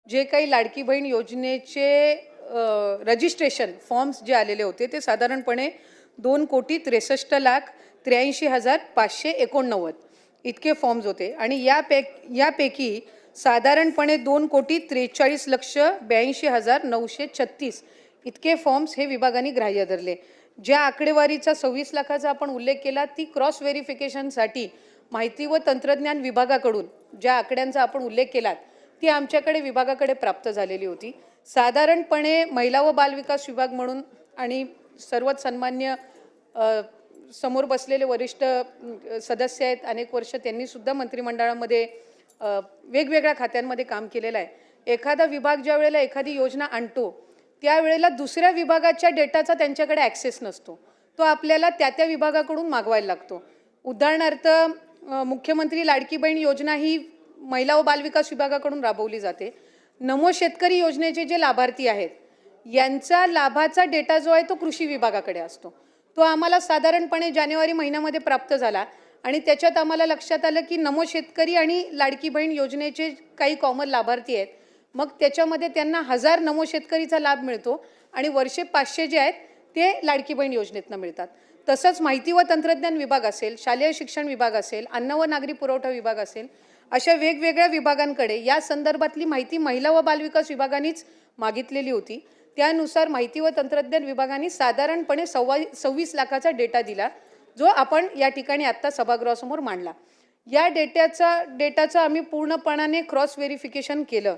जे काही लाडकी बहीण योजनेचे रजिस्ट्रेशन फॉर्म्स जे आलेले होते ते साधारणपणे 2,63,83,589 इतके फॉर्म्स होते आणि यापैकी साधारणपणे 2,43,82,936 इतके फॉर्म्स हे विभागाने ग्राह्य धरले। ज्या आकडेवारीचा 26 लाखाचा आपण उल्लेख केला ती क्रॉस व्हेरिफिकेशनसाठी माहिती व तंत्रज्ञान विभागाकडून ज्या आकड्यांचा आपण उल्लेख केला ती आमच्याकडे विभागाकडे प्राप्त झालेली होती। साधारणपणे महिला व बालविकास विभाग म्हणून आणि सर्वच सन्मान्य समोर बसलेले वरिष्ठ सदस्य आहेत, अनेक वर्ष त्यांनी सुद्धा मंत्रिमंडळामध्ये वेगवेगळ्या खात्यांमध्ये काम केलेलं आहे। एखादा विभाग ज्या वेळेला एखादी योजना आणतो त्यावेळेला दुसऱ्या विभागाच्या डेटाचा त्यांच्याकडे ॲक्सेस नसतो, तो आपल्याला त्या विभागाकडून मागवायला लागतो। उदाहरणार्थ मुख्यमंत्री लाडकी बहीण योजना ही महिला व बालविकास विभागाकडून राबवली जाते। नमो शेतकरी योजनेचे जे लाभार्थी आहेत यांचा लाभाचा डेटा जो आहे तो कृषी विभागाकडे असतो। तो आम्हाला साधारणपणे जानेवारी महिन्यामध्ये प्राप्त झाला आणि त्याच्यात आम्हाला लक्षात आलं की नमो शेतकरी आणि लाडकी बहीण योजनेचे काही कॉमन लाभार्थी आहेत। मग त्याच्यामध्ये त्यांना 1000 नमो शेतकरीचा लाभ मिळतो आणि वर्षे 500 जे आहेत ते लाडकी बहीण योजनेतनं मिळतात। तसंच माहिती व तंत्रज्ञान विभाग असेल, शालेय शिक्षण विभाग असेल, अन्न व नागरी पुरवठा विभाग असेल, अशा वेगवेगळ्या विभागांकडे या संदर्भातली माहिती महिला व बालविकास विभागानेच मागितलेली होती। त्यानुसार माहिती व तंत्रज्ञान विभागाने साधारणपणे 26 लाखाचा डेटा दिला, जो आपण या ठिकाणी आत्ता सभागृहासमोर मांडला। या डेटाचं आम्ही पूर्णपणाने क्रॉस व्हेरिफिकेशन केलं।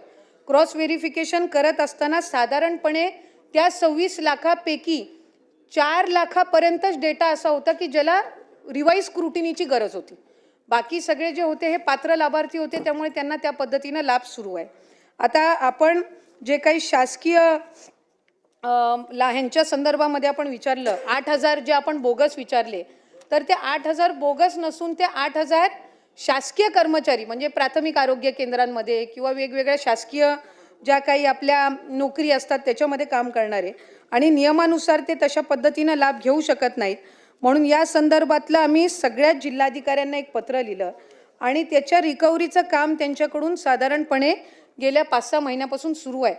क्रॉस व्हेरिफिकेशन करत असताना साधारणपणे त्या 26 लाखापैकी 4 लाखापर्यंतच डेटा असा होता की ज्याला रिवाइज स्क्रुटिनीची गरज होती। बाकी सगळे जे होते हे पात्र लाभार्थी होते, त्यामुळे त्यांना त्या पद्धतीने लाभ सुरू आहे। आता आपण जे काही शासकीय ह्यांच्या संदर्भामध्ये आपण विचारलं 8,000 जे आपण बोगस विचारले, तर ते 8,000 बोगस नसून ते 8,000 शासकीय कर्मचारी म्हणजे प्राथमिक आरोग्य केंद्रांमध्ये किंवा वेगवेगळ्या शासकीय ज्या काही आपल्या नोकरी असतात त्याच्यामध्ये काम करणारे आणि नियमानुसार ते तशा पद्धतीने लाभ घेऊ शकत नाहीत। म्हणून या संदर्भातलं आम्ही सगळ्या जिल्हाधिकाऱ्यांना एक पत्र लिहिलं आणि त्याच्या रिकव्हरीचं काम त्यांच्याकडून साधारणपणे गेल्या 5-6 महिन्यापासून सुरू आहे।